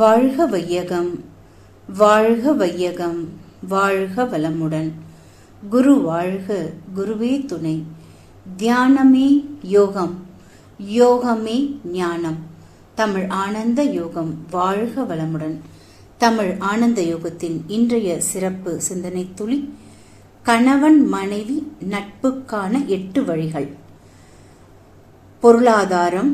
வாழ்க வையகம், வாழ்க வையகம், வாழ்க வளமுடன். குரு வாழ்க, குருவே துணை. தியானமே யோகம், யோகமே ஞானம். தமிழ் ஆனந்த யோகம் வாழ்க வளமுடன். தமிழ் ஆனந்த யோகத்தின் இன்றைய சிறப்பு சிந்தனை துளி, கணவன் மனைவி நட்புக்கான 8 வழிகள். பொருளாதாரம்,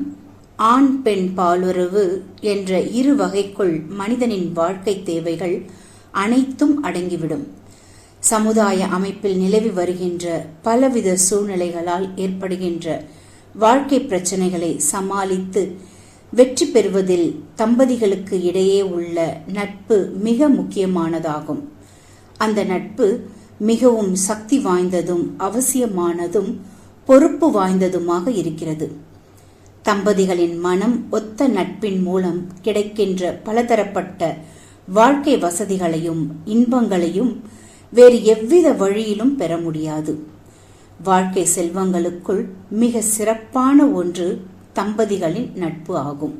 ஆண் பெண் பாலுறவு என்ற 2 வகைக்குள் மனிதனின் வாழ்க்கை தேவைகள் அனைத்தும் அடங்கிவிடும். சமுதாய அமைப்பில் நிலவி வருகின்ற பலவித சூழ்நிலைகளால் ஏற்படுகின்ற வாழ்க்கை பிரச்சனைகளை சமாளித்து வெற்றி பெறுவதில் தம்பதிகளுக்கு இடையே உள்ள நட்பு மிக முக்கியமானதாகும். அந்த நட்பு மிகவும் சக்தி வாய்ந்ததும் அவசியமானதும் பொறுப்பு வாய்ந்ததுமாக இருக்கிறது. தம்பதிகளின் மனம் ஒத்த நட்பின் மூலம் கிடைக்கின்ற பலதரப்பட்ட வாழ்க்கை வசதிகளையும் இன்பங்களையும் வேறு எவ்வித வழியிலும் பெற முடியாது. வாழ்க்கை செல்வங்களுக்குள் மிக சிறப்பான ஒன்று தம்பதிகளின் நட்பு ஆகும்.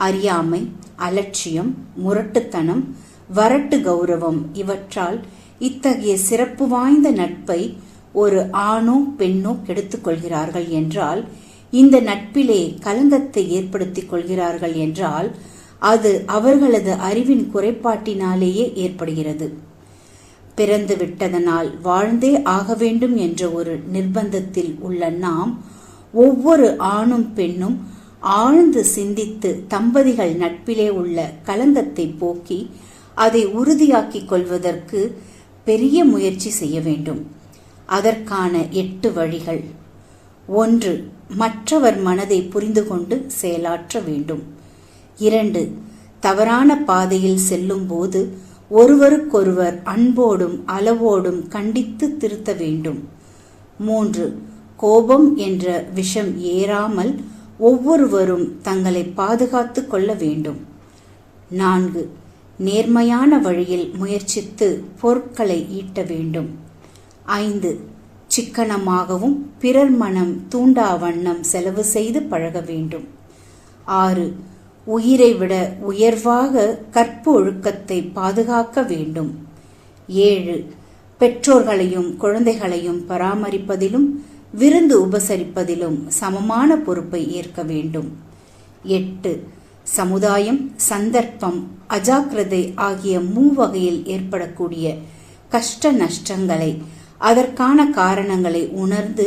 அறியாமை, அலட்சியம், முரட்டுத்தனம், வரட்டு கௌரவம் இவற்றால் இத்தகைய சிறப்பு வாய்ந்த நட்பை ஒரு ஆணோ பெண்ணோ கெடுத்துக் கொள்கிறார்கள் என்றால், இந்த நட்பிலே கலங்கத்தை ஏற்படுத்திக் கொள்கிறார்கள் என்றால், அது அவர்களது அறிவின் குறைபாட்டினாலேயே ஏற்படுகிறது. பிறந்து விட்டதனால் வாழ்ந்தே ஆக வேண்டும் என்ற ஒரு நிர்பந்தத்தில் உள்ள நாம், ஒவ்வொரு ஆணும் பெண்ணும் ஆழ்ந்து சிந்தித்து தம்பதிகள் நட்பிலே உள்ள கலங்கத்தை போக்கி அதை உறுதியாக்கிக் கொள்வதற்கு பெரிய முயற்சி செய்ய வேண்டும். அதற்கான 8 வழிகள். 1. மற்றவர் மனதை புரிந்து கொண்டு செயலாற்ற வேண்டும். 2. தவறான பாதையில் செல்லும் போது ஒருவருக்கொருவர் அன்போடும் அளவோடும் கண்டித்து திருத்த வேண்டும். 3. கோபம் என்ற விஷம் ஏறாமல் ஒவ்வொருவரும் தங்களை பாதுகாத்து கொள்ள வேண்டும். 4. நேர்மையான வழியில் முயற்சித்து பொருட்களை ஈட்ட வேண்டும். 5. சிக்கனமாகவும் பிறர் மனம் தூண்டா வண்ணம் செலவு செய்து பழக வேண்டும். 6. உயிரை விட உயர்வாக கற்பு ஒழுக்கத்தை பாதுகாக்க வேண்டும். 7. பெற்றோர்களையும் குழந்தைகளையும் பராமரிப்பதிலும் விருந்து உபசரிப்பதிலும் சமமான பொறுப்பை ஏற்க வேண்டும். 8. சமுதாயம், சந்தர்ப்பம், அஜாக்கிரதை ஆகிய 3 வகையில் ஏற்படக்கூடிய கஷ்ட நஷ்டங்களை, அதற்கான காரணங்களை உணர்ந்து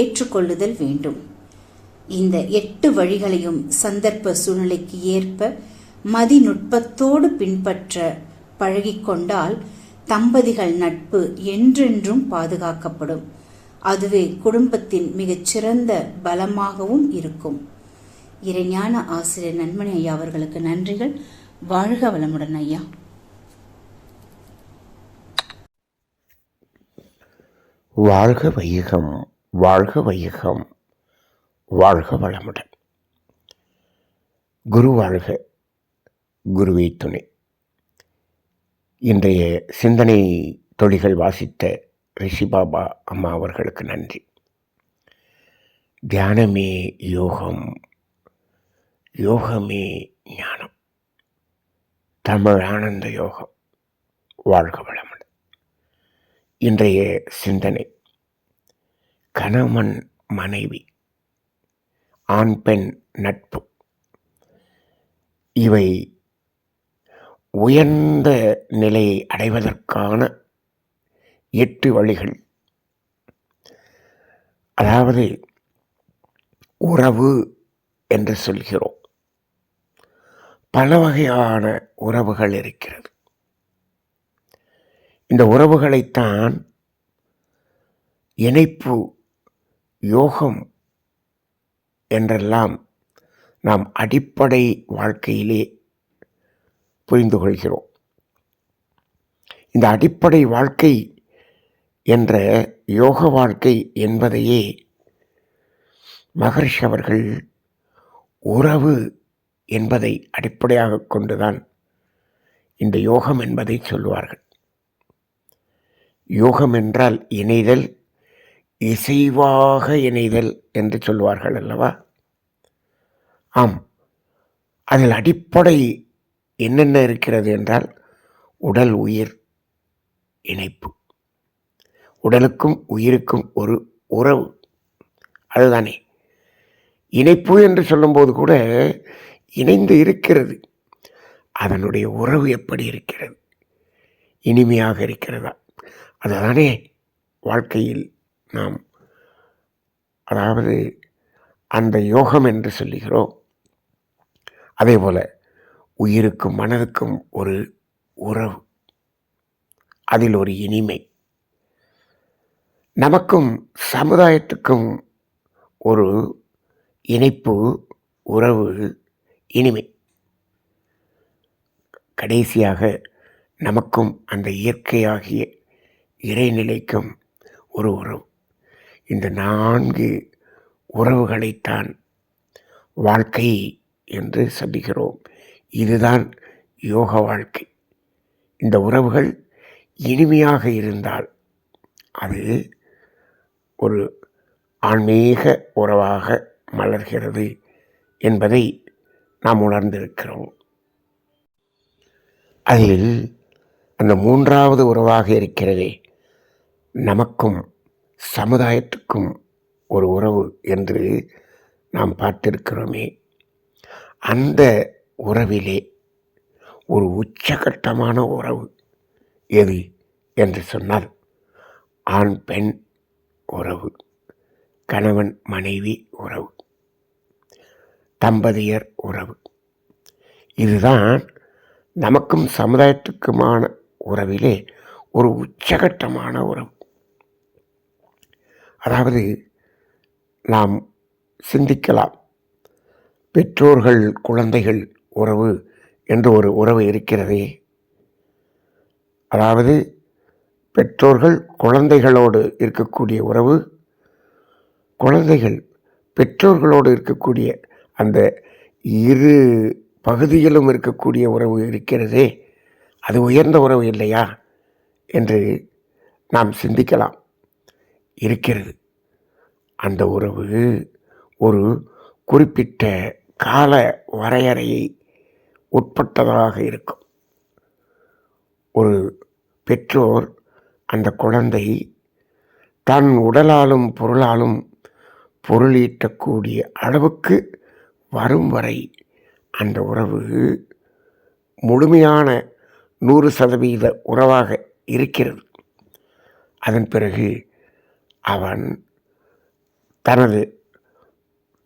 ஏற்றுக்கொள்ளுதல் வேண்டும். இந்த 8 வழிகளையும் சந்தர்ப்ப சூழ்நிலைக்கு ஏற்ப மதிநுட்பத்தோடு பின்பற்ற பழகிக்கொண்டால் தம்பதிகள் நட்பு என்றென்றும் பாதுகாக்கப்படும். அதுவே குடும்பத்தின் மிகச்சிறந்த பலமாகவும் இருக்கும். இறைஞான ஆசிரியர் நன்மணி ஐயா அவர்களுக்கு நன்றிகள். வாழ்க வளமுடன் ஐயா. வாழ்க வையகம், வாழ்க வையகம், வாழ்க வளமுடன். குரு வாழ்க, குருவே துணை. இன்றைய சிந்தனை தொழிகள் வாசித்த ரிஷிபாபா அம்மா அவர்களுக்கு நன்றி. தியானமே யோகம், யோகமே ஞானம். தமிழ் ஆனந்த யோகம் வாழ்க வளமுடன். இன்றைய சிந்தனை, கணவன் மனைவி, ஆண் பெண் நட்பு, இவை உயர்ந்த நிலையை அடைவதற்கான 8 வழிகள். அதாவது உறவு என்று சொல்கிறோம். பல வகையான உறவுகள் இருக்கிறது. இந்த உறவுகளைத்தான் இணைப்பு, யோகம் என்றெல்லாம் நாம் அடிப்படை வாழ்க்கையிலே புரிந்து கொள்கிறோம். இந்த அடிப்படை வாழ்க்கை என்ற யோக வாழ்க்கை என்பதையே மகரிஷி அவர்கள் உறவு என்பதை அடிப்படையாக கொண்டுதான் இந்த யோகம் என்பதை சொல்லுவார்கள். யோகம் என்றால் இணைதல், இசைவாக இணைதல் என்று சொல்வார்கள் அல்லவா? ஆம், அதில் அடிப்படை என்னென்ன இருக்கிறது என்றால் உடல் உயிர் இணைப்பு, உடலுக்கும் உயிருக்கும் ஒரு உறவு, அதுதானே இணைப்பு என்று சொல்லும்போது கூட இணைந்து இருக்கிறது. அதனுடைய உறவு எப்படி இருக்கிறது? இனிமையாக இருக்கிறதா? அதுதானே வாழ்க்கையில் நாம் அதாவது அந்த யோகம் என்று சொல்லுகிறோம். அதே போல உயிருக்கும் மனதுக்கும் ஒரு உறவு, அதில் ஒரு இனிமை, நமக்கும் சமுதாயத்துக்கும் ஒரு இணைப்பு, உறவு, இனிமை. கடைசியாக நமக்கும் அந்த இயற்கையாகிய இறைநிலைக்கும் ஒரு உறவு. இந்த 4 உறவுகளைத்தான் வாழ்க்கை என்று சொல்லுகிறோம். இதுதான் யோக வாழ்க்கை. இந்த உறவுகள் இனிமையாக இருந்தால் அது ஒரு ஆன்மீக உறவாக மலர்கிறது என்பதை நாம் உணர்ந்திருக்கிறோம். அதில் அந்த 3வது உறவாக இருக்கிறதே, நமக்கும் சமுதாயத்துக்கும் ஒரு உறவு என்று நாம் பார்த்திருக்கிறோமே. அந்த உறவிலே ஒரு உச்சகட்டமான உறவு எது என்று சொன்னால் ஆண் பெண் உறவு, கணவன் மனைவி உறவு, தம்பதியர் உறவு. இதுதான் நமக்கும் சமுதாயத்துக்குமான உறவிலே ஒரு உச்சகட்டமான உறவு. அதாவது நாம் சிந்திக்கலாம், பெற்றோர்கள் குழந்தைகள் உறவு என்று ஒரு உறவு இருக்கிறதே. அதாவது பெற்றோர்கள் குழந்தைகளோடு இருக்கக்கூடிய உறவு, குழந்தைகள் பெற்றோர்களோடு இருக்கக்கூடிய அந்த இரு பகுதியிலும் இருக்கக்கூடிய உறவு இருக்கிறதே, அது உயர்ந்த உறவு இல்லையா என்று நாம் சிந்திக்கலாம். இருக்கிறது. அந்த உறவு ஒரு குறிப்பிட்ட கால வரையறையை உட்பட்டதாக இருக்கும். ஒரு பெற்றோர் அந்த குழந்தை தன் உடலாலும் பொருளாலும் பொருளீட்டக்கூடிய அளவுக்கு வரும் வரை அந்த உறவு முழுமையான 100% உறவாக இருக்கிறது. அதன் பிறகு அவன்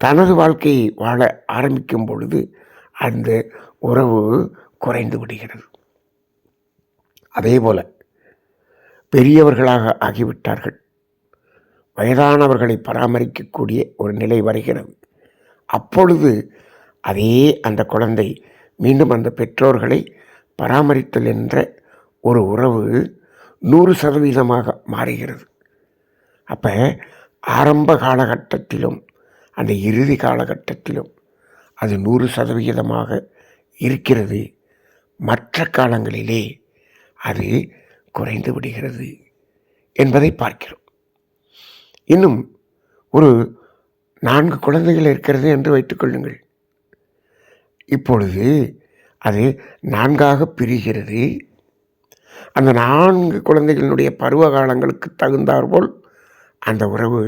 தனது வாழ்க்கையை வாழ ஆரம்பிக்கும் பொழுது அந்த உறவு குறைந்து விடுகிறது. அதே போல பெரியவர்களாக ஆகிவிட்டார்கள், வயதானவர்களை பராமரிக்கக்கூடிய ஒரு நிலை வருகிறது. அப்பொழுது அதே அந்த குழந்தை மீண்டும் அந்த பெற்றோர்களை பராமரித்தல் என்ற ஒரு உறவு 100% மாறுகிறது. அப்போ ஆரம்ப காலகட்டத்திலும் அந்த இறுதி காலகட்டத்திலும் அது 100% இருக்கிறது. மற்ற காலங்களிலே அது குறைந்து விடுகிறது என்பதை பார்க்கிறோம். இன்னும் ஒரு 4 குழந்தைகள் இருக்கிறது என்று வைத்துக்கொள்ளுங்கள். இப்பொழுது அது 4ஆக பிரிகிறது. அந்த 4 குழந்தைகளினுடைய பருவ காலங்களுக்கு தகுந்தாற்போல் அந்த உறவு,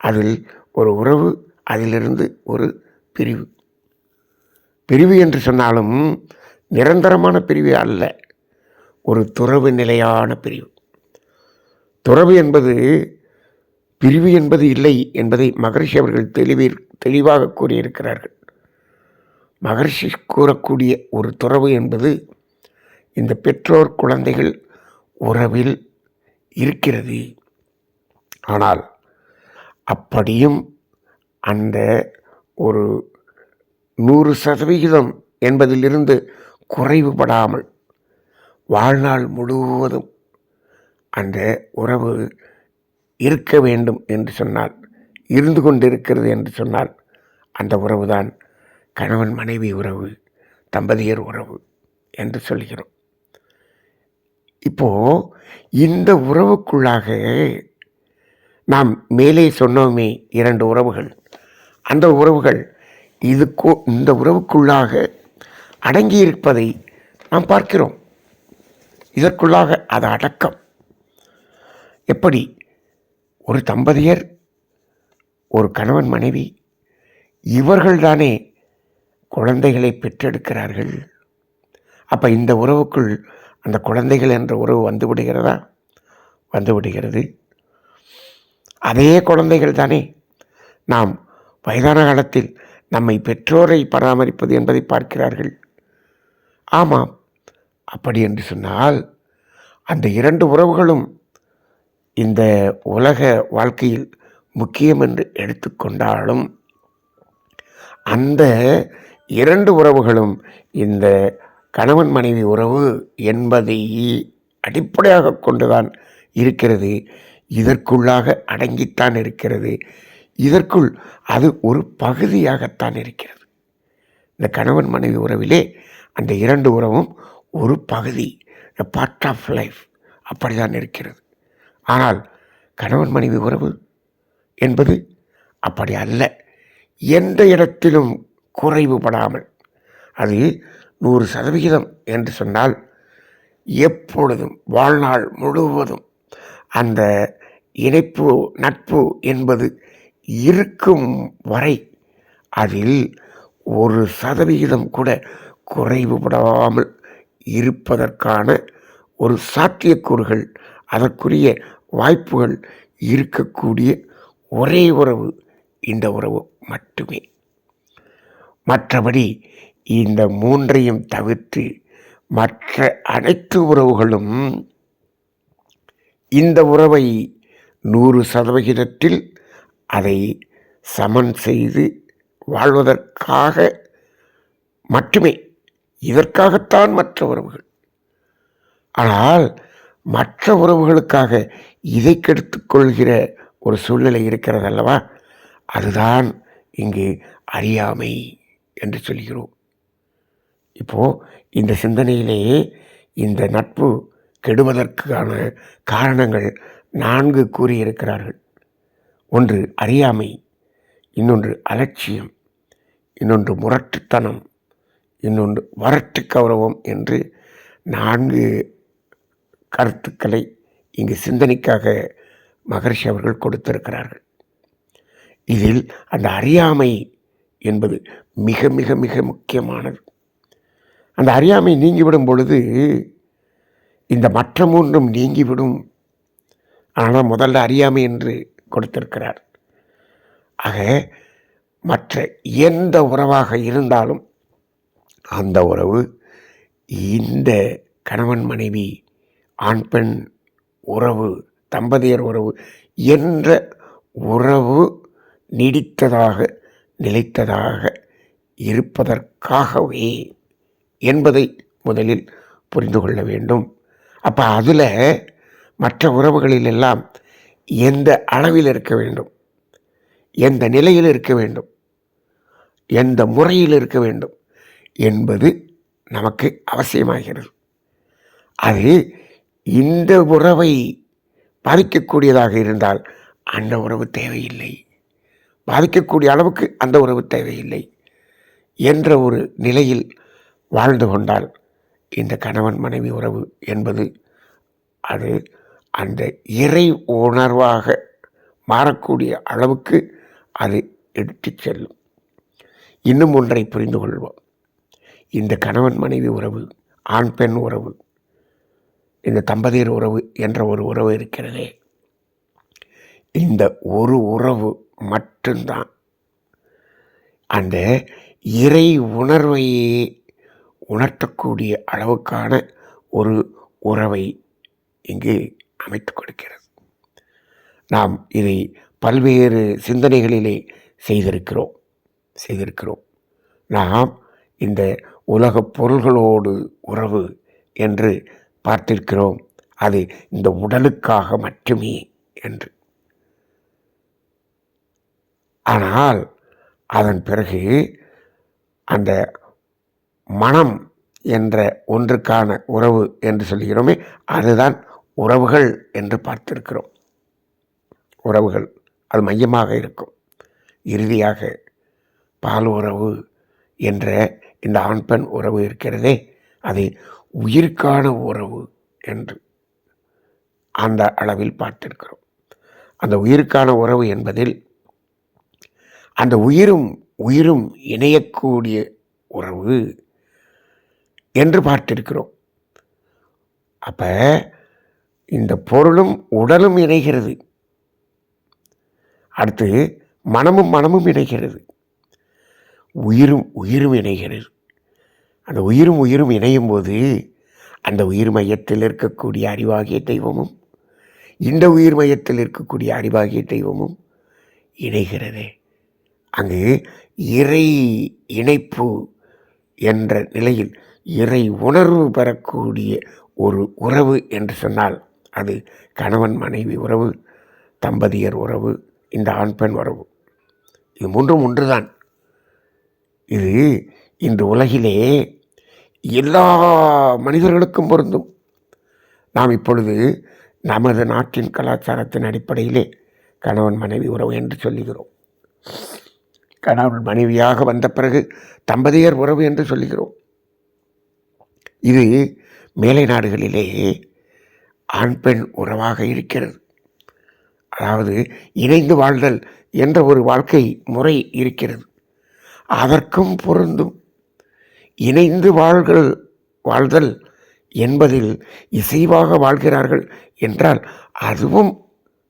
அதில் ஒரு உறவு, அதிலிருந்து ஒரு பிரிவு என்று சொன்னாலும் நிரந்தரமான பிரிவு அல்ல, ஒரு துறவு நிலையான பிரிவு. துறவு என்பது பிரிவு என்பது இல்லை என்பதை மகரிஷி அவர்கள் தெளிவாக கூறியிருக்கிறார்கள். மகரிஷி கூறக்கூடிய ஒரு துறவு என்பது இந்த பெற்றோர் குழந்தைகள் உறவில் இருக்கிறது. ஆனால் அப்படியும் அந்த ஒரு 100% என்பதிலிருந்து குறைவுபடாமல் வாழ்நாள் முழுவதும் அந்த உறவு இருக்க வேண்டும் என்று சொன்னால், இருந்து கொண்டிருக்கிறது என்று சொன்னால், அந்த உறவுதான் கணவன் மனைவி உறவு, தம்பதியர் உறவு என்று சொல்கிறோம். இப்போ இந்த உறவுக்குள்ளாக நாம் மேலே சொன்னோமே 2 உறவுகள், அந்த உறவுகள் இந்த உறவுக்குள்ளாக அடங்கியிருப்பதை நாம் பார்க்கிறோம். இதற்குள்ளாக அது அடக்கம். எப்படி ஒரு தம்பதியர், ஒரு கணவன் மனைவி, இவர்கள்தானே குழந்தைகளை பெற்றெடுக்கிறார்கள். அப்போ இந்த உறவுக்குள் அந்த குழந்தைகள் என்ற உறவு வந்து விடுகிறதா? வந்து விடுகிறது. அதே குழந்தைகள் தானே நாம் வயதான காலத்தில் நம்மை பெற்றோரை பராமரிப்பது என்பதை பார்க்கிறார்கள். ஆமாம், அப்படி என்று சொன்னால் அந்த இரண்டு உறவுகளும் இந்த உலக வாழ்க்கையில் முக்கியம் என்று எடுத்துக்கொண்டாலும் அந்த இரண்டு உறவுகளும் இந்த கணவன் மனைவி உறவு என்பதை அடிப்படையாக கொண்டுதான் இருக்கிறது. இதற்குள்ளாக அடங்கித்தான் இருக்கிறது. இதற்குள் அது ஒரு பகுதியாகத்தான் இருக்கிறது. இந்த கணவன் மனைவி உறவிலே அந்த இரண்டு உறவும் ஒரு பகுதி, பார்ட் ஆஃப் லைஃப், அப்படிதான் இருக்கிறது. ஆனால் கணவன் மனைவி உறவு என்பது அப்படி அல்ல. எந்த இடத்திலும் குறைவுபடாமல், அது 100% என்று சொன்னால் எப்பொழுதும் வாழ்நாள் முழுவதும் அந்த இணைப்பு, நட்பு என்பது இருக்கும் வரை அதில் 1% கூட குறைவுபடாமல் இருப்பதற்கான ஒரு சாத்தியக்கூறுகள், அதற்குரிய வாய்ப்புகள் இருக்கக்கூடிய ஒரே உறவு இந்த உறவு மட்டுமே. மற்றபடி இந்த மூன்றையும் தவிர்த்து மற்ற அனைத்து உறவுகளும் இந்த உறவை 100% அதை சமன் செய்து வாழ்வதற்காக மட்டுமே. இதற்காகத்தான் மற்ற உறவுகள். ஆனால் மற்ற உறவுகளுக்காக இதை கெடுத்துக் கொள்கிற ஒரு சூழ்நிலை இருக்கிறது அல்லவா? அதுதான் இங்கு அறியாமை என்று சொல்கிறோம். இப்போது இந்த சிந்தனையிலேயே இந்த நட்பு கெடுவதற்கான காரணங்கள் 4 கூறியிருக்கிறார்கள். ஒன்று அறியாமை, இன்னொன்று அலட்சியம், இன்னொன்று முரட்டுத்தனம், இன்னொன்று வரட்டு கௌரவம் என்று 4 கருத்துக்களை இங்கு சிந்தனைக்காக மகரிஷி அவர்கள் கொடுத்திருக்கிறார்கள். இதில் அந்த அறியாமை என்பது மிக மிக மிக முக்கியமானது. அந்த அறியாமை நீங்கிவிடும் பொழுது இந்த மற்ற மூன்றும் நீங்கிவிடும். ஆனால் முதல்ல அறியாமை என்று கொடுத்திருக்கிறார். ஆக மற்ற எந்த உறவாக இருந்தாலும் அந்த உறவு இந்த கணவன் மனைவி, ஆண் பெண் உறவு, தம்பதியர் உறவு என்ற உறவு நீடித்ததாக, நிலைத்ததாக இருப்பதற்காகவே என்பதை முதலில் புரிந்து கொள்ள வேண்டும். அப்போ அதில் மற்ற உறவுகளில் எல்லாம் எந்த அளவில் இருக்க வேண்டும், எந்த நிலையில் இருக்க வேண்டும், எந்த முறையில் இருக்க வேண்டும் என்பது நமக்கு அவசியமாகிறது. அது இந்த உறவை பாதிக்கக்கூடியதாக இருந்தால் அந்த உறவு தேவையில்லை, பாதிக்கக்கூடிய அளவுக்கு அந்த உறவு தேவையில்லை என்ற ஒரு நிலையில் வாழ்ந்து கொண்டால் இந்த கணவன் மனைவி உறவு என்பது அது அந்த இறை உணர்வாக மாறக்கூடிய அளவுக்கு அது எடுத்துச் செல்லும். இன்னும் ஒன்றை புரிந்து கொள்வோம். இந்த கணவன் மனைவி உறவு, ஆண் பெண் உறவு, இந்த தம்பதியர் உறவு என்ற ஒரு உறவு இருக்கிறதே, இந்த ஒரு உறவு மட்டும்தான் அந்த இறை உணர்வையே உணர்த்தக்கூடிய அளவுக்கான ஒரு உறவை இங்கு அமைத்து கொடுக்கிறது. நாம் இதை பல்வேறு சிந்தனைகளிலே செய்திருக்கிறோம். நாம் இந்த உலக பொருள்களோடு உறவு என்று பார்த்திருக்கிறோம். அது இந்த உடலுக்காக மட்டுமே என்று. ஆனால் அதன் பிறகு அந்த மனம் என்ற ஒன்றுக்கான உறவு என்று சொல்கிறோமே, அதுதான் உறவுகள் என்று பார்த்திருக்கிறோம். உறவுகள் அது மையமாக இருக்கும். இறுதியாக பால் உறவு என்ற இந்த ஆண் பெண் உறவு இருக்கிறதே, அது உயிருக்கான உறவு என்று அந்த அளவில் பார்த்திருக்கிறோம். அந்த உயிருக்கான உறவு என்பதில் அந்த உயிரும் இணையக்கூடிய உறவு என்று பார்த்திருக்கிறோம். அப்ப இந்த பொருளும் உடலும் இணைகிறது. அடுத்து மனமும் இணைகிறது. உயிரும் இணைகிறது. அந்த உயிரும் இணையும் போது அந்த உயிர் மையத்தில் இருக்கக்கூடிய அறிவாகிய தெய்வமும் இந்த உயிர் மையத்தில் இருக்கக்கூடிய அறிவாகிய தெய்வமும் இணைகிறது. அங்கு இறை இணைப்பு என்ற நிலையில் இறை உணர்வு பெறக்கூடிய ஒரு உறவு என்று சொன்னால் அது கணவன் மனைவி உறவு, தம்பதியர் உறவு, இந்த ஆண் பெண் உறவு. இது மூன்றும் ஒன்றுதான். இது இன்று உலகிலே எல்லா மனிதர்களுக்கும் பொருந்தும். நாம் இப்பொழுது நமது நாட்டின் கலாச்சாரத்தின் அடிப்படையிலே கணவன் மனைவி உறவு என்று சொல்லுகிறோம். கணவன் மனைவியாக வந்த பிறகு தம்பதியர் உறவு என்று சொல்லுகிறோம். இது மேலை நாடுகளிலே ஆண் பெண் உறவாக இருக்கிறது. அதாவது இணைந்து வாழ்தல் என்ற ஒரு வாழ்க்கை முறை இருக்கிறது. அதற்கும் பொருந்தும். இணைந்து வாழ்தல் என்பதில் இசைவாக வாழ்கிறார்கள் என்றால் அதுவும்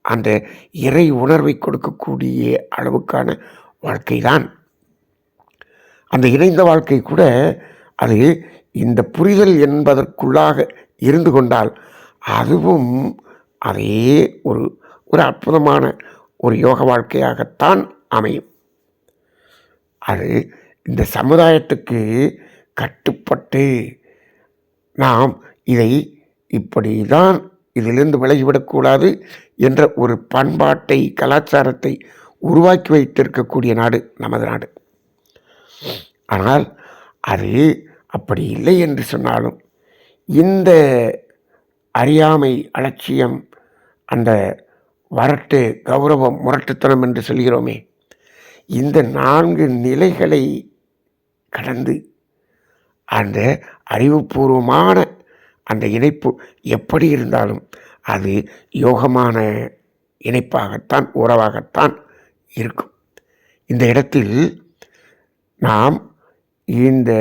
அந்த இறை உணர்வை கொடுக்கக்கூடிய அளவுக்கான வாழ்க்கைதான். அந்த இணைந்த வாழ்க்கை கூட அது இந்த புரிதல் என்பதற்குள்ளாக இருந்து கொண்டால் அதுவும் அதே ஒரு அற்புதமான ஒரு யோக வாழ்க்கையாகத்தான் அமையும். அது இந்த சமுதாயத்துக்கு கட்டுப்பட்டு நாம் இதை இப்படிதான் இதிலிருந்து விலகிவிடக்கூடாது என்ற ஒரு பண்பாட்டை கலாச்சாரத்தை உருவாக்கி வைத்திருக்கக்கூடிய நாடு நமது நாடு. ஆனால் அது அப்படி இல்லை என்று சொன்னாலும் இந்த அறியாமை, அலட்சியம், அந்த வரட்டு, கௌரவம், முரட்டுத்தனம் என்று சொல்கிறோமே, இந்த 4 நிலைகளை கடந்து அந்த அறிவுபூர்வமான அந்த இணைப்பு எப்படி இருந்தாலும் அது யோகமான இணைப்பாகத்தான், உறவாகத்தான் இருக்கும். இந்த இடத்தில் நாம் இந்த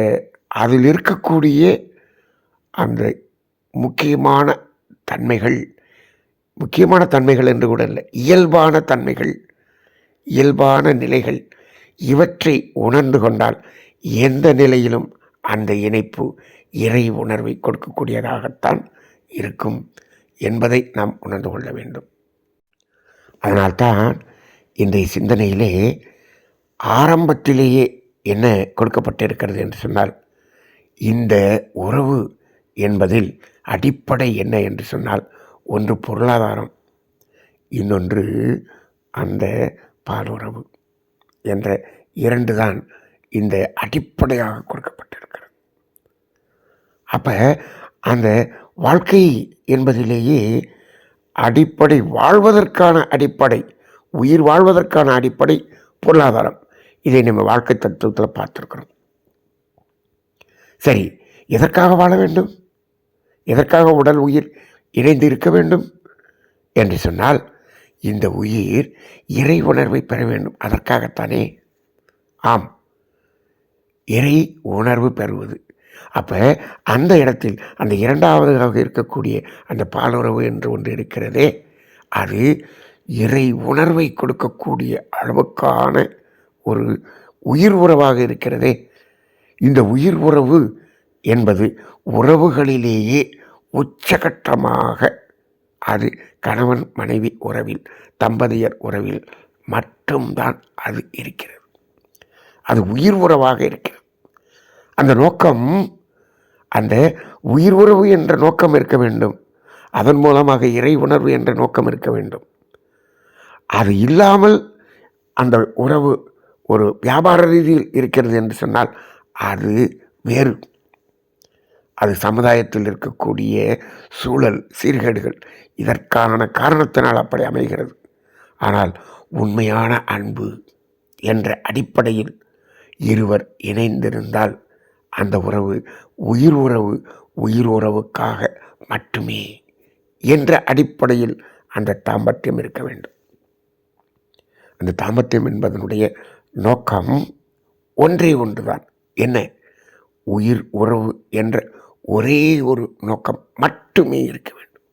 அதில் இருக்கக்கூடிய அந்த முக்கியமான தன்மைகள் என்று கூட இல்லை, இயல்பான தன்மைகள், இயல்பான நிலைகள், இவற்றை உணர்ந்து கொண்டால் எந்த நிலையிலும் அந்த இணைப்பு இறை உணர்வை கொடுக்கக்கூடியதாகத்தான் இருக்கும் என்பதை நாம் உணர்ந்து கொள்ள வேண்டும். அதனால்தான் இன்றைய சிந்தனையிலே ஆரம்பத்திலேயே என்ன கொடுக்கப்பட்டிருக்கிறது என்று சொன்னால், இந்த உறவு என்பதில் அடிப்படை என்ன என்று சொன்னால், ஒன்று பொருளாதாரம், இன்னொன்று அந்த பாலுறவு என்ற 2 தான் இந்த அடிப்படையாக கொடுக்கப்பட்டிருக்கிறது. அப்போ அந்த வாழ்க்கை என்பதிலேயே அடிப்படை, வாழ்வதற்கான அடிப்படை, உயிர் வாழ்வதற்கான அடிப்படை பொருளாதாரம். இதை நம்ம வாழ்க்கை தத்துவத்தில் பார்த்துருக்கிறோம். சரி, எதற்காக வாழ வேண்டும், எதற்காக உடல் உயிர் இணைந்து இருக்க வேண்டும் என்று சொன்னால், இந்த உயிர் இறை உணர்வை பெற வேண்டும். அதற்காகத்தானே. ஆம், இறை உணர்வு பெறுவது. அப்போ அந்த இடத்தில் அந்த 2வதாக இருக்கக்கூடிய அந்த பாலுறவு என்று ஒன்று இருக்கிறதே, அது இறை உணர்வை கொடுக்கக்கூடிய அளவுக்கான ஒரு உயிர் உறவாக இருக்கிறதே. இந்த உயிர் உறவு என்பது உறவுகளிலேயே உச்சகட்டமாக அது கணவன் மனைவி உறவில், தம்பதியர் உறவில் மட்டும்தான் அது இருக்கிறது. அது உயிர் உறவாக இருக்கிறது. அந்த நோக்கம், அந்த உயிர் உறவு என்ற நோக்கம் இருக்க வேண்டும். அதன் மூலமாக இறை உணர்வு என்ற நோக்கம் இருக்க வேண்டும். அது இல்லாமல் அந்த உறவு ஒரு வியாபார ரீதியில் இருக்கிறது என்று சொன்னால் அது வேறு. அது சமுதாயத்தில் இருக்கக்கூடிய சூழல் சீர்கேடுகள் இதற்கான காரணத்தினால் அப்படி அமைகிறது. ஆனால் உண்மையான அன்பு என்ற அடிப்படையில் இருவர் இணைந்திருந்தால் அந்த உறவு உயிர் உறவு, உயிர் உறவுக்காக மட்டுமே என்ற அடிப்படையில் அந்த தாம்பத்தியம் இருக்க வேண்டும். அந்த தாம்பத்தியம் என்பதனுடைய நோக்கம் ஒன்றே ஒன்றுதான். என்ன? உயிர் உறவு என்ற ஒரே ஒரு நோக்கம் மட்டுமே இருக்க வேண்டும்.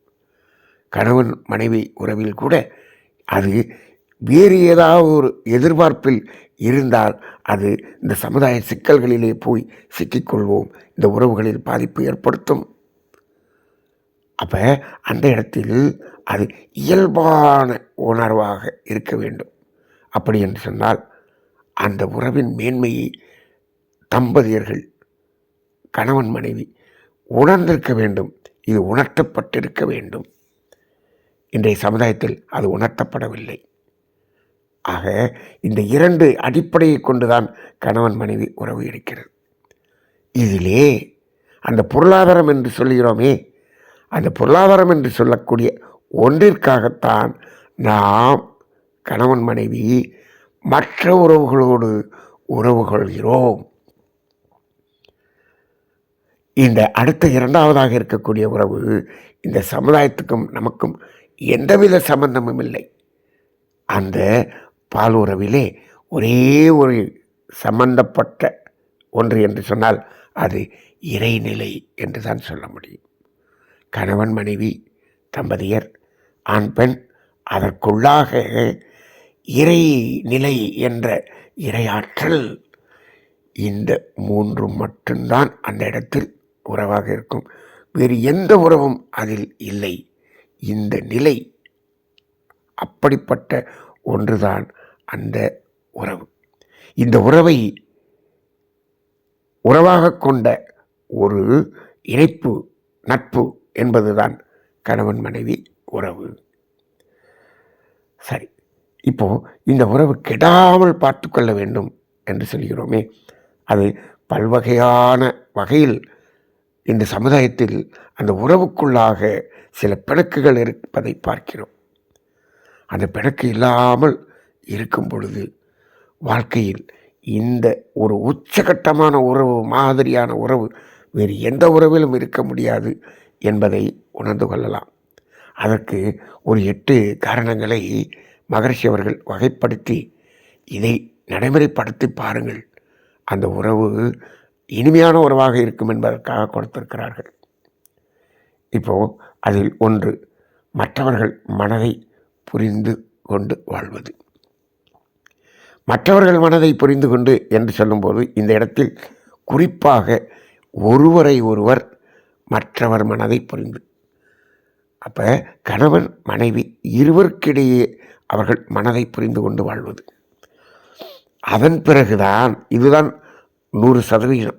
கணவன் மனைவி உறவில் கூட அது வேறு ஏதாவது ஒரு எதிர்பார்ப்பில் இருந்தால் அது இந்த சமுதாய சிக்கல்களிலே போய் சிக்கிக்கொள்வோம், இந்த உறவுகளில் பாதிப்பு ஏற்படுத்தும். அப்போ அந்த இடத்தில் அது இயல்பான உணர்வாக இருக்க வேண்டும். அப்படி என்று சொன்னால் அந்த உறவின் மேன்மையை தம்பதியர்கள், கணவன் மனைவி உணர்ந்திருக்க வேண்டும். இது உணர்த்தப்பட்டிருக்க வேண்டும். இன்றைய சமுதாயத்தில் அது உணர்த்தப்படவில்லை. ஆக இந்த இரண்டு அடிப்படையை கொண்டுதான் கணவன் மனைவி உறவு இருக்கிறது. இதிலே அந்த பொருளாதாரம் என்று சொல்கிறோமே, அந்த பொருளாதாரம் என்று சொல்லக்கூடிய ஒன்றிற்காகத்தான் நாம் கணவன் மனைவி மற்ற உறவுகளோடு உறவு கொள்கிறோம். இந்த அடுத்த இரண்டாவதாக இருக்கக்கூடிய உறவு இந்த சமுதாயத்துக்கும் நமக்கும் எந்தவித சம்பந்தமும் இல்லை. அந்த பால் உறவிலே ஒரே ஒரு சம்பந்தப்பட்ட ஒன்று என்று சொன்னால் அது இறைநிலை என்று தான் சொல்ல முடியும். கணவன் மனைவி தம்பதியர், ஆண் பெண், அதற்குள்ளாக இறைநிலை என்ற இறையாற்றல், இந்த மூன்று மட்டும்தான் அந்த இடத்தில் உறவாக இருக்கும். வேறு எந்த உறவும் அதில் இல்லை. இந்த நிலை அப்படிப்பட்ட ஒன்றுதான் அந்த உறவு. இந்த உறவை உறவாக கொண்ட ஒரு இணைப்பு, நட்பு என்பதுதான் கணவன் மனைவி உறவு. சரி, இப்போ இந்த உறவு கெடாமல் பார்த்து கொள்ள வேண்டும் என்று சொல்கிறோமே, அது பல்வகையான வகையில் இந்த சமுதாயத்தில் அந்த உறவுக்குள்ளாக சில பிணக்குகள் இருப்பதை பார்க்கிறோம். அந்த பிணக்கு இல்லாமல் இருக்கும் பொழுது வாழ்க்கையில் இந்த ஒரு உச்சகட்டமான உறவு மாதிரியான உறவு வேறு எந்த உறவிலும் இருக்க முடியாது என்பதை உணர்ந்து கொள்ளலாம். அதற்கு ஒரு 8 காரணங்களை மகரிஷி அவர்கள் வகைப்படுத்தி இதை நடைமுறைப்படுத்தி பாருங்கள், அந்த உறவு இனிமையான உறவாக இருக்கும் என்பதற்காக கொடுத்திருக்கிறார்கள். இப்போது அதில் ஒன்று, மற்றவர்கள் மனதை புரிந்து கொண்டு வாழ்வது. மற்றவர்கள் மனதை புரிந்து கொண்டு என்று சொல்லும்போது இந்த இடத்தில் குறிப்பாக ஒருவரை ஒருவர் மற்றவர் மனதை புரிந்து, அப்போ கணவன் மனைவி இருவருக்கிடையே அவர்கள் மனதை புரிந்து கொண்டு வாழ்வது. அதன் பிறகுதான், இதுதான் 100%,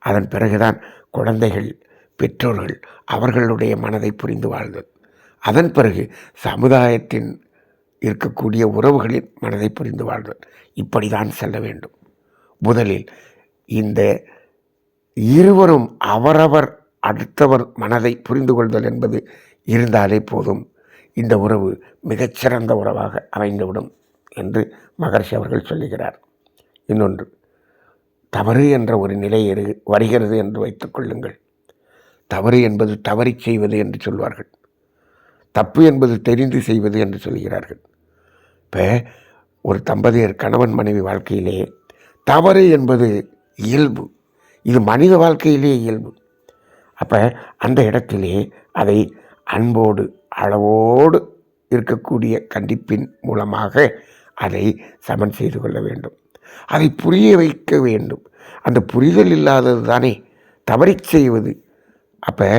அதன் பிறகுதான் குழந்தைகள், பெற்றோர்கள் அவர்களுடைய மனதை புரிந்து வாழ்தல். அதன் பிறகு சமுதாயத்தின் இருக்கக்கூடிய உறவுகளின் மனதை புரிந்து வாழ்தல். இப்படி தான் செல்ல வேண்டும். முதலில் இந்த இருவரும் அவரவர் அடுத்தவர் மனதை புரிந்து கொள்தல் என்பது இருந்தாலே போதும், இந்த உறவு மிகச்சிறந்த உறவாக அமைந்துவிடும் என்று மகரிஷி அவர்கள் சொல்லுகிறார். இன்னொன்று, தவறு என்ற ஒரு நிலை வருகிறது என்று வைத்துக் கொள்ளுங்கள். தவறு என்பது தவறி செய்வது என்று சொல்வார்கள். தப்பு என்பது தெரிந்து செய்வது என்று சொல்கிறார்கள். இப்போ ஒரு தம்பதியர் கணவன் மனைவி வாழ்க்கையிலே தவறு என்பது இயல்பு. இது மனித வாழ்க்கையிலே இயல்பு. அப்போ அந்த இடத்திலே அதை அன்போடு, அளவோடு இருக்கக்கூடிய கண்டிப்பின் மூலமாக அதை சமன் செய்து கொள்ள வேண்டும். அதை புரிய வைக்க வேண்டும். அந்த புரிதல் இல்லாதது தானே தவறி செய்வது. அப்போ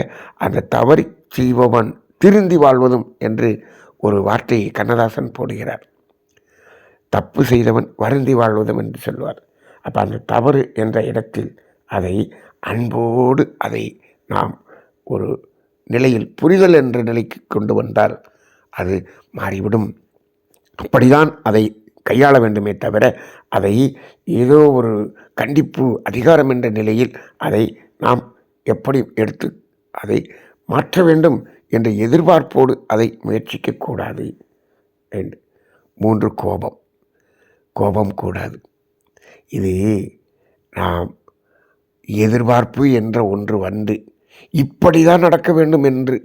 அந்த தவறி செய்பவன் திருந்தி வாழ்வதும் என்று ஒரு வார்த்தையை கண்ணதாசன் போடுகிறார். தப்பு செய்தவன் வருந்தி வாழ்வதும் என்று சொல்வார். அப்போ அந்த தவறு என்ற இடத்தில் அதை அன்போடு அதை நாம் ஒரு நிலையில் புரிதல் என்ற நிலைக்கு கொண்டு வந்தால் அது மாறிவிடும். அப்படிதான் அதை கையாள வேண்டுமே தவிர அதை ஏதோ ஒரு கண்டிப்பு, அதிகாரம் என்ற நிலையில் அதை நாம் எப்படி எடுத்து அதை மாற்ற வேண்டும் என்ற எதிர்பார்ப்போடு அதை முயற்சிக்கக்கூடாது. 3, கோபம் கூடாது. இது நாம் எதிர்பார்ப்பு என்ற ஒன்று வந்து இப்படி தான் நடக்க வேண்டும் என்று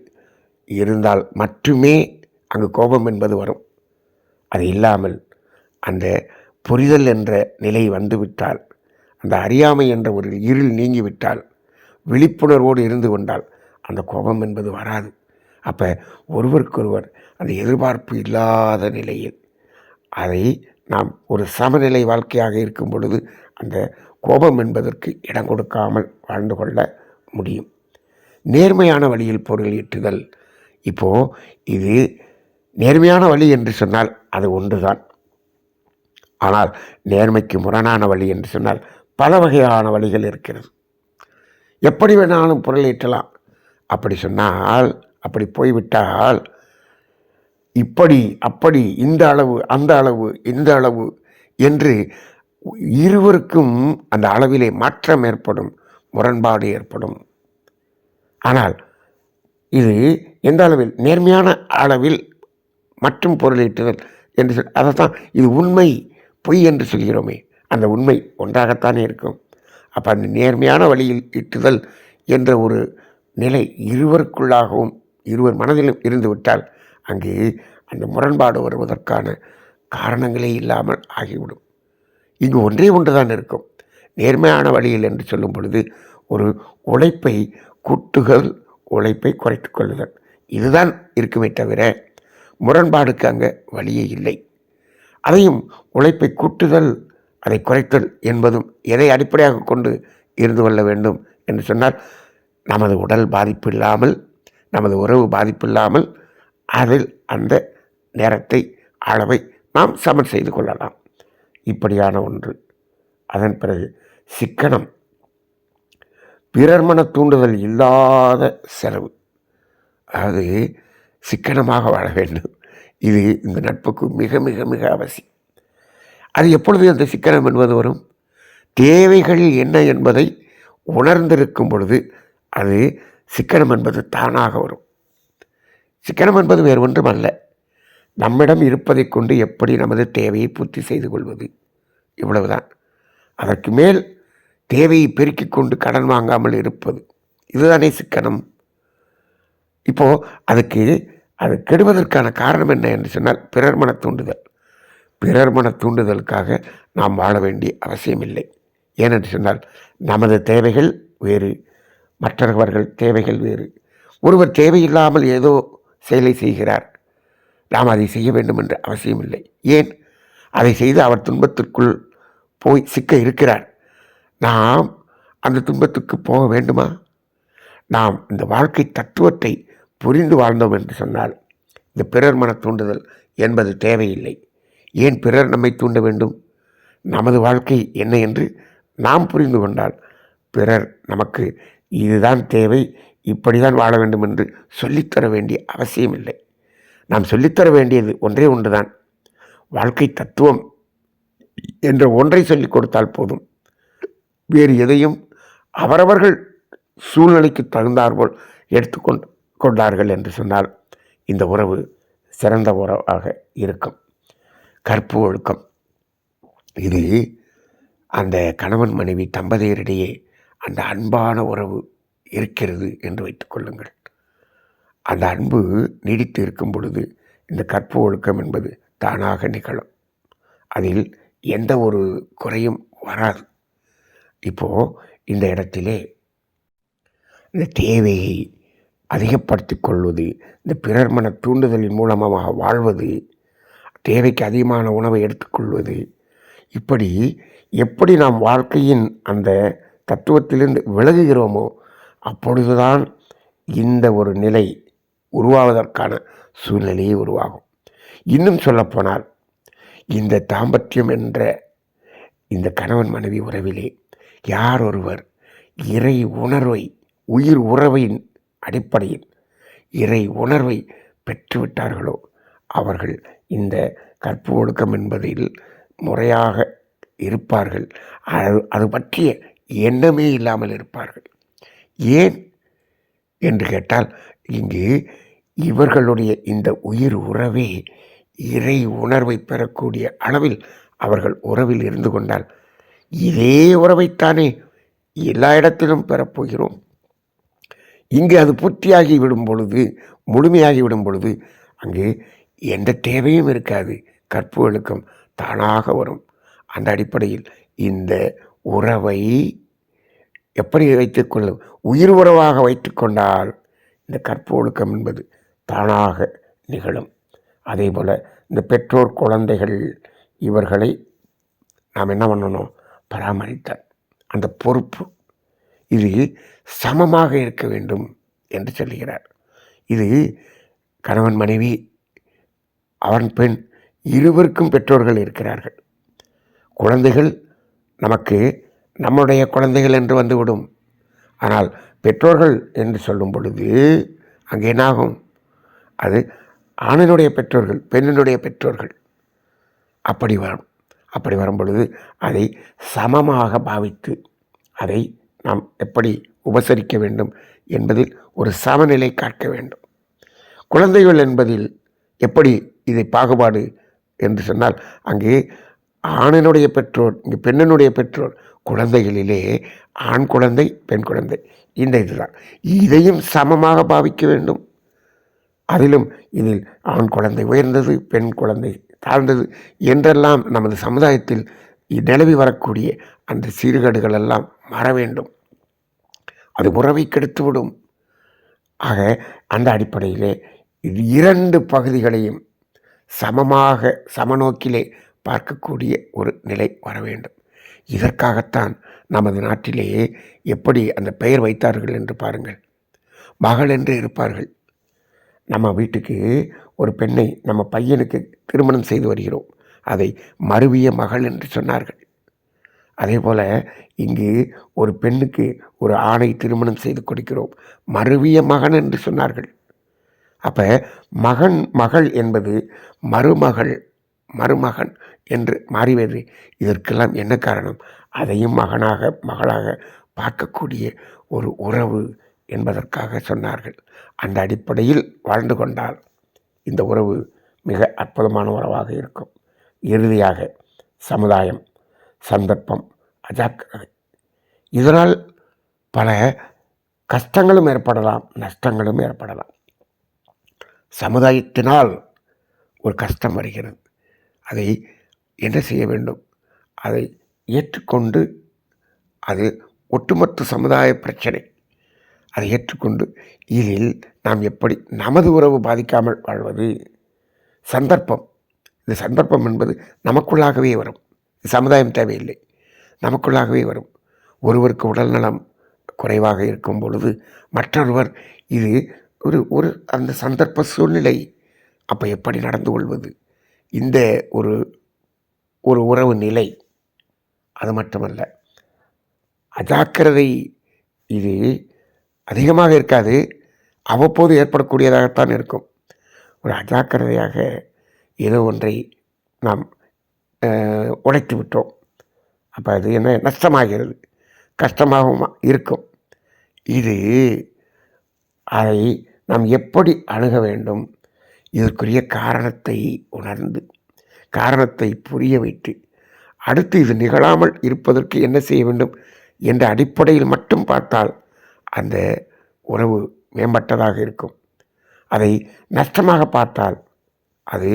இருந்தால் மட்டுமே அங்கு கோபம் என்பது வரும். அது இல்லாமல் அந்த புரிதல் என்ற நிலை வந்துவிட்டால், அந்த அறியாமை என்ற ஒரு இருள் நீங்கிவிட்டால், விழிப்புணர்வோடு இருந்து கொண்டால் அந்த கோபம் என்பது வராது. அப்போ ஒருவருக்கொருவர் அந்த எதிர்பார்ப்பு இல்லாத நிலையில் அதை நாம் ஒரு சமநிலை வாழ்க்கையாக இருக்கும் பொழுது அந்த கோபம் என்பதற்கு இடம் கொடுக்காமல் வாழ்ந்து கொள்ள முடியும். நேர்மையான வழியில் பொருள் ஈட்டுதல். இப்போது இது நேர்மையான வழி என்று சொன்னால் அது ஒன்றுதான். ஆனால் நேர்மைக்கு முரணான வழி என்று சொன்னால் பல வகையான வழிகள் இருக்கிறது. எப்படி வேணாலும் பொருள் ஈட்டலாம். அப்படி சொன்னால், அப்படி போய்விட்டால் இப்படி அப்படி இந்த அளவு அந்த அளவு இந்த அளவு என்று இருவருக்கும் அந்த அளவிலே மாற்றம் ஏற்படும், முரண்பாடு ஏற்படும். ஆனால் இது எந்த அளவில்? நேர்மையான அளவில் மற்றும் பொருளீட்டுதல் என்று அதைத்தான் இது உண்மை பொய் என்று சொல்கிறோமே, அந்த உண்மை ஒன்றாகத்தானே இருக்கும். அப்போ அந்த நேர்மையான வழியில் ஈட்டுதல் என்ற ஒரு நிலை இருவருக்குள்ளாகவும் இருவர் மனதிலும் இருந்துவிட்டால் அங்கு அந்த முரண்பாடு வருவதற்கான காரணங்களே இல்லாமல் ஆகிவிடும். இங்கு ஒன்றே ஒன்று தான் இருக்கும். நேர்மையான வழியில் என்று சொல்லும் பொழுது ஒரு உழைப்பை கூட்டுதல், உழைப்பை குறைத்து கொள்ளுதல், இதுதான் இருக்குமே தவிர முரண்பாடுக்கு அங்கே வழியே இல்லை. அதையும் உழைப்பை கூட்டுதல் அதை குறைத்தல் என்பதும் எதை அடிப்படையாக கொண்டு இருந்து கொள்ள வேண்டும் என்று சொன்னால், நமது உடல் பாதிப்பு இல்லாமல், நமது உறவு பாதிப்பு இல்லாமல் அதில் அந்த நேரத்தை அளவை நாம் சமன் செய்து கொள்ளலாம். இப்படியான ஒன்று. அதன் பிறகு சிக்கனம். பிறர் மன தூண்டுதல் இல்லாத செலவு. அதாவது சிக்கனமாக வாழ வேண்டும். இது இந்த நட்புக்கு மிக மிக மிக அவசியம். அது எப்பொழுது அந்த சிக்கனம் என்பது வரும்? தேவைகள் என்ன என்பதை உணர்ந்திருக்கும் பொழுது அது சிக்கனம் என்பது தானாக வரும். சிக்கனம் என்பது வேறு ஒன்றும் அல்ல, நம்மிடம் இருப்பதை கொண்டு எப்படி நமது தேவையை பூர்த்தி செய்து கொள்வது, இவ்வளவுதான். அதற்கு மேல் தேவையை பெருக்கிக் கொண்டு கடன் வாங்காமல் இருப்பது, இதுதானே சிக்கனம். இப்போது அது கெடுவதற்கான காரணம் என்ன என்று சொன்னால் பிறர் மன தூண்டுதல். பிறர் மன தூண்டுதலுக்காக நாம் வாழ வேண்டிய அவசியமில்லை. ஏனென்று சொன்னால் நமது தேவைகள் வேறு, மற்றவர்கள் தேவைகள் வேறு. ஒருவர் தேவையில்லாமல் ஏதோ செயலை செய்கிறார், நாம் அதை செய்ய வேண்டும் என்ற அவசியமில்லை. ஏன்? அதை செய்து அவர் துன்பத்திற்குள் போய் சிக்க இருக்கிறார். நாம் அந்த துன்பத்துக்கு போக வேண்டுமா? நாம் இந்த வாழ்க்கை தத்துவத்தை புரிந்து வாழ்ந்தோம் என்று சொன்னால் இந்த பிறர் மன தூண்டுதல் என்பது தேவையில்லை. ஏன் பிறர் நம்மை தூண்ட வேண்டும்? நமது வாழ்க்கை என்ன என்று நாம் புரிந்து கொண்டால் பிறர் நமக்கு இதுதான் தேவை, இப்படிதான் வாழ வேண்டும் என்று சொல்லித்தர வேண்டிய அவசியமில்லை. நாம் சொல்லித்தர வேண்டியது ஒன்றே ஒன்றுதான், வாழ்க்கை தத்துவம் என்ற ஒன்றை சொல்லிக் கொடுத்தால் போதும். வேறு எதையும் அவரவர்கள் சூழ்நிலைக்கு தகுந்தாற்போல் கொண்டார்கள் என்று சொன்னால் இந்த உறவு சிறந்த உறவாக இருக்கும். கற்பு ஒழுக்கம். இது அந்த கணவன் மனைவி தம்பதியரிடையே அந்த அன்பான உறவு இருக்கிறது என்று வைத்துக் கொள்ளுங்கள். அந்த அன்பு நீடித்து இருக்கும் பொழுது இந்த கற்பு ஒழுக்கம் என்பது தானாக நிகழும். அதில் எந்த ஒரு குறையும் வராது. இப்போது இந்த இடத்திலே இந்த தேவையை அதிகப்படுத்திக் கொள்வது, இந்த பிறர் மன தூண்டுதலின் மூலமாக வாழ்வது, தேவைக்கு அதிகமான உணவை எடுத்துக்கொள்வது, இப்படி எப்படி நாம் வாழ்க்கையின் அந்த தத்துவத்திலிருந்து விலகுகிறோமோ அப்பொழுதுதான் இந்த ஒரு நிலை உருவாவதற்கான சூழ்நிலையே உருவாகும். இன்னும் சொல்லப்போனால் இந்த தாம்பத்தியம் என்ற இந்த கணவன் மனைவி உறவிலே யார் ஒருவர் இறை உணர்வை, உயிர் உறவின் அடிப்படையில் இறை உணர்வை பெற்றுவிட்டார்களோ அவர்கள் இந்த கற்பு ஒழுக்கம் என்பதில் முறையாக இருப்பார்கள். அது பற்றிய எண்ணமே இல்லாமல் இருப்பார்கள். ஏன் என்று கேட்டால் இங்கு இவர்களுடைய இந்த உயிர் உறவே இறை உணர்வை பெறக்கூடிய அளவில் அவர்கள் உறவில் இருந்து கொண்டால் இதே உறவைத்தானே எல்லா இடத்திலும் பெறப்போகிறோம். இங்கு அது பூர்த்தியாகி விடும் பொழுது, முழுமையாகி விடும் பொழுது அங்கு எந்த தேவையும் இருக்காது. கற்பு ஒழுக்கம் தானாக வரும். அந்த அடிப்படையில் இந்த உறவை எப்படி வைத்துக்கொள்ளும்? உயிர் உறவாக வைத்துக்கொண்டால் இந்த கற்பு ஒழுக்கம் என்பது தானாக நிகழும். அதே போல் இந்த பெற்றோர் குழந்தைகள் இவர்களை நாம் என்ன பண்ணணும்? பராமரித்தால் அந்த பொறுப்பு இது சமமாக இருக்க வேண்டும் என்று சொல்லுகிறார். இது கணவன் மனைவி ஆண் பெண் இருவருக்கும் பெற்றோர்கள் இருக்கிறார்கள். குழந்தைகள் நமக்கு நம்முடைய குழந்தைகள் என்று வந்துவிடும். ஆனால் பெற்றோர்கள் என்று சொல்லும் பொழுது அங்கே என்னாகும்? அது ஆணினுடைய பெற்றோர்கள், பெண்ணினுடைய பெற்றோர்கள். அப்படி வரும். அப்படி வரும் பொழுது அதை சமமாக பாவித்து அதை நாம் எப்படி உபசரிக்க வேண்டும் என்பதில் ஒரு சமநிலை காக்க வேண்டும். குழந்தைகள் என்பதில் எப்படி இதை பாகுபாடு என்று சொன்னால், அங்கே ஆணினுடைய பெற்றோர், இங்கே பெண்ணினுடைய பெற்றோர். குழந்தைகளிலே ஆண் குழந்தை, பெண் குழந்தை, இந்த இதுதான். இதையும் சமமாக பாவிக்க வேண்டும். அதிலும் இதில் ஆண் குழந்தை உயர்ந்தது, பெண் குழந்தை தாழ்ந்தது என்றெல்லாம் நமது சமுதாயத்தில் நிலவி வரக்கூடிய அந்த சீர்கேடுகள் எல்லாம் மாற வேண்டும். அது உறவை கெடுத்துவிடும். ஆக அந்த அடிப்படையிலே இது இரண்டு பகுதிகளையும் சமமாக சமநோக்கிலே பார்க்கக்கூடிய ஒரு நிலை வர வேண்டும். இதற்காகத்தான் நமது நாட்டிலேயே எப்படி அந்த பெயர் வைத்தார்கள் என்று பாருங்கள். மகள் என்று இருப்பார்கள். நம்ம வீட்டுக்கு ஒரு பெண்ணை நம்ம பையனுக்கு திருமணம் செய்து வருகிறோம், அதை மருவிய மகள் என்று சொன்னார்கள். அதே போல் இங்கு ஒரு பெண்ணுக்கு ஒரு ஆணை திருமணம் செய்து கொடுக்கிறோம், மருவிய மகன் என்று சொன்னார்கள். அப்போ மகன் மகள் என்பது மருமகள் மருமகன் என்று மாறிவது. இதற்கெல்லாம் என்ன காரணம்? அதையும் மகனாக மகளாக பார்க்கக்கூடிய ஒரு உறவு என்பதற்காக சொன்னார்கள். அந்த அடிப்படையில் வாழ்ந்து கொண்டால் இந்த உறவு மிக அற்புதமான உறவாக இருக்கும். இறுதியாக சமுதாயம், சந்தர்ப்பம், அஜாக்கிரதை, இதனால் பல கஷ்டங்களும் ஏற்படலாம், நஷ்டங்களும் ஏற்படலாம். சமுதாயத்தினால் ஒரு கஷ்டம் வருகிறது. அதை என்ன செய்ய வேண்டும்? அதை ஏற்றுக்கொண்டு, அது ஒட்டுமொத்த சமுதாய பிரச்சனை, அதை ஏற்றுக்கொண்டு இதில் நாம் எப்படி நமது உறவு பாதிக்காமல் வாழ்வது? சந்தர்ப்பம், இந்த சந்தர்ப்பம் என்பது நமக்குள்ளாகவே வரும். சமுதாயம் தேவையில்லை, நமக்குள்ளாகவே வரும். ஒருவருக்கு உடல்நலம் குறைவாக இருக்கும் பொழுது மற்றொருவர் இது ஒரு ஒரு அந்த சந்தர்ப்ப சூழ்நிலை, அப்போ எப்படி நடந்து கொள்வது? இந்த ஒரு ஒரு உறவு நிலை. அது மட்டுமல்ல, அஜாக்கிரதை இது அதிகமாக இருக்காது, அவ்வப்போது ஏற்படக்கூடியதாகத்தான் இருக்கும். ஒரு அஜாக்கிரதையாக ஏதோ ஒன்றை நாம் உடைத்து விட்டோம், அப்போ அது என்ன நஷ்டமாகிறது, கஷ்டமாகவும் இருக்கும். இது அதை நாம் எப்படி அணுக வேண்டும்? இதற்குரிய காரணத்தை உணர்ந்து, காரணத்தை புரிய வைத்து, அடுத்து இது நிகழாமல் இருப்பதற்கு என்ன செய்ய வேண்டும் என்ற அடிப்படையில் மட்டும் பார்த்தால் அந்த உறவு மேம்பட்டதாக இருக்கும். அதை நஷ்டமாக பார்த்தால் அது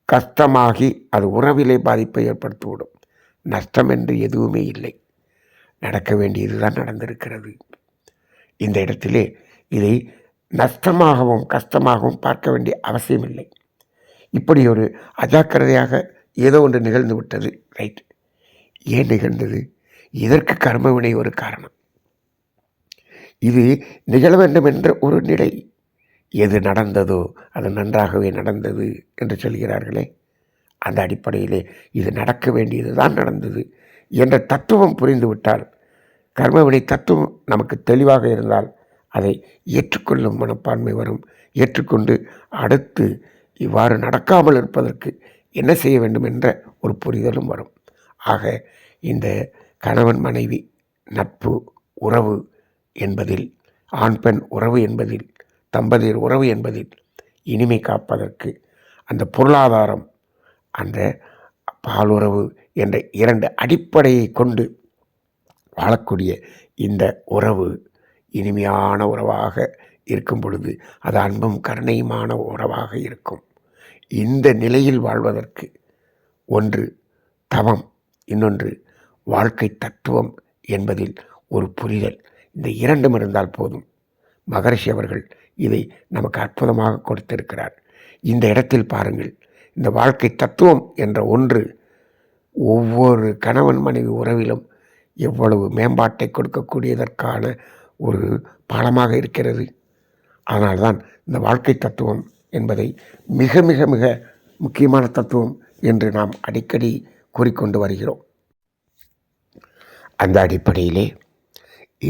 கஷ்டமாகி அது உறவிலே பாதிப்பை ஏற்படுத்திவிடும். நஷ்டம் என்று எதுவுமே இல்லை, நடக்க வேண்டியது தான் நடந்திருக்கிறது. இந்த இடத்திலே இதை நஷ்டமாகவும் கஷ்டமாகவும் பார்க்க வேண்டிய அவசியமில்லை. இப்படி ஒரு அஜாக்கிரதையாக ஏதோ ஒன்று நிகழ்ந்து விட்டது, ரைட். ஏன் நிகழ்ந்தது? இதற்கு கர்மவினை ஒரு காரணம். இது நிகழ வேண்டும் என்ற ஒரு நிலை. எது நடந்ததோ அது நன்றாகவே நடந்தது என்று சொல்கிறார்களே, அந்த அடிப்படையிலே இது நடக்க வேண்டியது தான் நடந்தது என்ற தத்துவம் புரிந்துவிட்டால், கர்மவினை தத்துவம் நமக்கு தெளிவாக இருந்தால் அதை ஏற்றுக்கொள்ளும் மனப்பான்மை வரும். ஏற்றுக்கொண்டு அடுத்து இவ்வாறு நடக்காமல் இருப்பதற்கு என்ன செய்ய வேண்டும் என்ற ஒரு புரிதலும் வரும். ஆக இந்த கணவன் மனைவி நட்பு உறவு என்பதில், ஆண் பெண் உறவு என்பதில், தம்பதியர் உறவு என்பதில் இனிமை காப்பதற்கு அந்த பொருளாதாரம், அந்த பாலுறவு என்ற இரண்டு அடிப்படையை கொண்டு வாழக்கூடிய இந்த உறவு இனிமையான உறவாக இருக்கும் பொழுது அது அன்பும் கருணையுமான உறவாக இருக்கும். இந்த நிலையில் வாழ்வதற்கு ஒன்று தவம், இன்னொன்று வாழ்க்கை தத்துவம் என்பதில் ஒரு புரிதல். இந்த இரண்டும் இருந்தால் போதும். மகரிஷி அவர்கள் இதை நமக்கு அற்புதமாக கொடுத்திருக்கிறார். இந்த இடத்தில் பாருங்கள், இந்த வாழ்க்கை தத்துவம் என்ற ஒன்று ஒவ்வொரு கணவன் மனைவி உறவிலும் எவ்வளவு மேம்பாட்டை கொடுக்கக்கூடியதற்கான ஒரு பாலமாக இருக்கிறது. அதனால்தான் இந்த வாழ்க்கை தத்துவம் என்பதை மிக மிக மிக முக்கியமான தத்துவம் என்று நாம் அடிக்கடி கூறிக்கொண்டு வருகிறோம். அந்த அடிப்படையிலே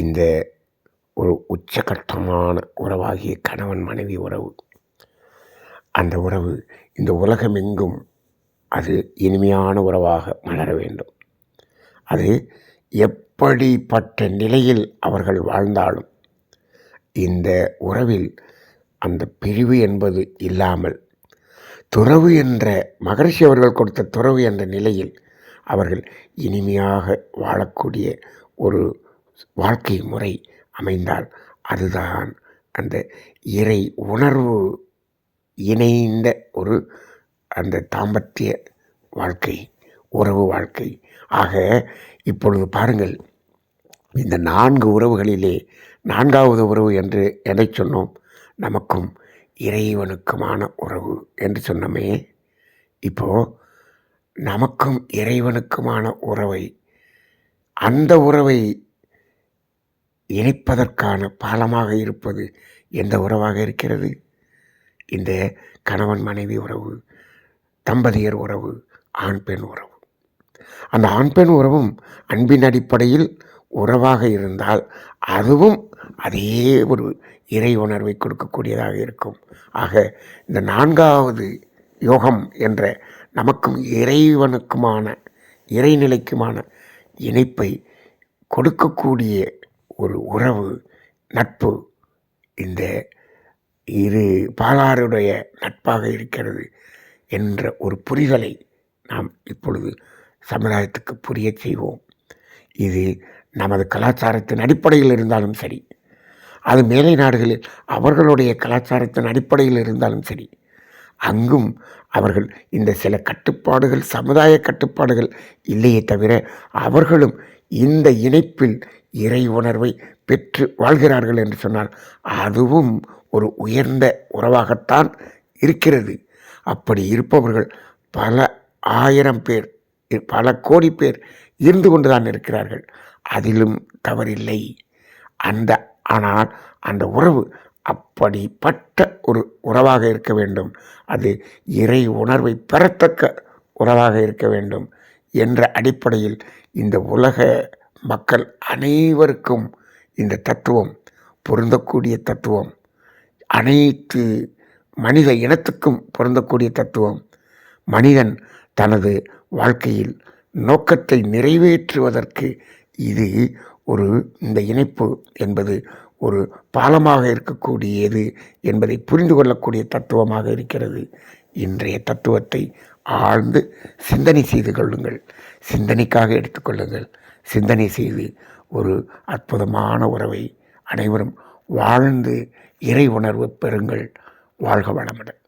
இந்த ஒரு உச்சகட்டமான உறவாகிய கணவன் மனைவி உறவு, அந்த உறவு இந்த உலகமெங்கும் அது இனிமையான உறவாக மலர வேண்டும். அது எப்படிப்பட்ட நிலையில் அவர்கள் வாழ்ந்தாலும் இந்த உறவில் அந்த பிரிவு என்பது இல்லாமல் துறவு என்ற மகரிஷி அவர்கள் கொடுத்த துறவு என்ற நிலையில் அவர்கள் இனிமையாக வாழக்கூடிய ஒரு வாழ்க்கை முறை அமைந்தால் அதுதான் அந்த இறை உணர்வு இணைந்த ஒரு அந்த தாம்பத்திய வாழ்க்கை, உறவு வாழ்க்கை. ஆக இப்பொழுது பாருங்கள், இந்த 4 உறவுகளிலே 4வது உறவு என்று எதை சொன்னோம்? நமக்கும் இறைவனுக்குமான உறவு என்று சொன்னோமே. இப்போது நமக்கும் இறைவனுக்குமான உறவை, அந்த உறவை இணைப்பதற்கான பாலமாக இருப்பது எந்த உறவாக இருக்கிறது? இந்த கணவன் மனைவி உறவு, தம்பதியர் உறவு, ஆண் பெண் உறவு. அந்த ஆண் பெண் உறவும் அன்பின் அடிப்படையில் உறவாக இருந்தால் அதுவும் அதே ஒரு இறை உணர்வை கொடுக்கக்கூடியதாக இருக்கும். ஆக இந்த 4வது யோகம் என்ற நமக்கும் இறைவனுக்குமான இறைநிலைக்குமான இணைப்பை கொடுக்கக்கூடிய ஒரு உறவு, நட்பு இந்த இரு பாலாருடைய நட்பாக இருக்கிறது என்ற ஒரு புரிதலை நாம் இப்பொழுது சமுதாயத்துக்கு புரிய செய்வோம். இது நமது கலாச்சாரத்தின் அடிப்படையில் இருந்தாலும் சரி, அது மேலை நாடுகளில் அவர்களுடைய கலாச்சாரத்தின் அடிப்படையில் இருந்தாலும் சரி, அங்கும் அவர்கள் இந்த சில கட்டுப்பாடுகள், சமுதாய கட்டுப்பாடுகள் இல்லையே தவிர அவர்களும் இந்த இணைப்பில் இறை உணர்வை பெற்று வாழ்கிறார்கள் என்று சொன்னால் அதுவும் ஒரு உயர்ந்த உறவாகத்தான் இருக்கிறது. அப்படி இருப்பவர்கள் பல ஆயிரம் பேர், பல கோடி பேர் இருந்து கொண்டுதான் இருக்கிறார்கள். அதிலும் தவறில்லை. ஆனால் அந்த உறவு அப்படிப்பட்ட ஒரு உறவாக இருக்க வேண்டும். அது இறை உணர்வை பெறத்தக்க உறவாக இருக்க வேண்டும் என்ற அடிப்படையில் இந்த உலக மக்கள் அனைவருக்கும் இந்த தத்துவம் பொருந்தக்கூடிய தத்துவம், அனைத்து மனித இனத்துக்கும் பொருந்தக்கூடிய தத்துவம். மனிதன் தனது வாழ்க்கையில் நோக்கத்தை நிறைவேற்றுவதற்கு இது இந்த இணைப்பு என்பது ஒரு பாலமாக இருக்கக்கூடியது என்பதை புரிந்து கொள்ளக்கூடிய தத்துவமாக இருக்கிறது. இன்றைய தத்துவத்தை ஆழ்ந்து சிந்தனை செய்து கொள்ளுங்கள், சிந்தனைக்காக எடுத்துக்கொள்ளுங்கள். சிந்தனை செய்து ஒரு அற்புதமான உறவை அனைவரும் வாழ்ந்து இறை உணர்வு பெறுங்கள். வாழ்க வளமுடன்.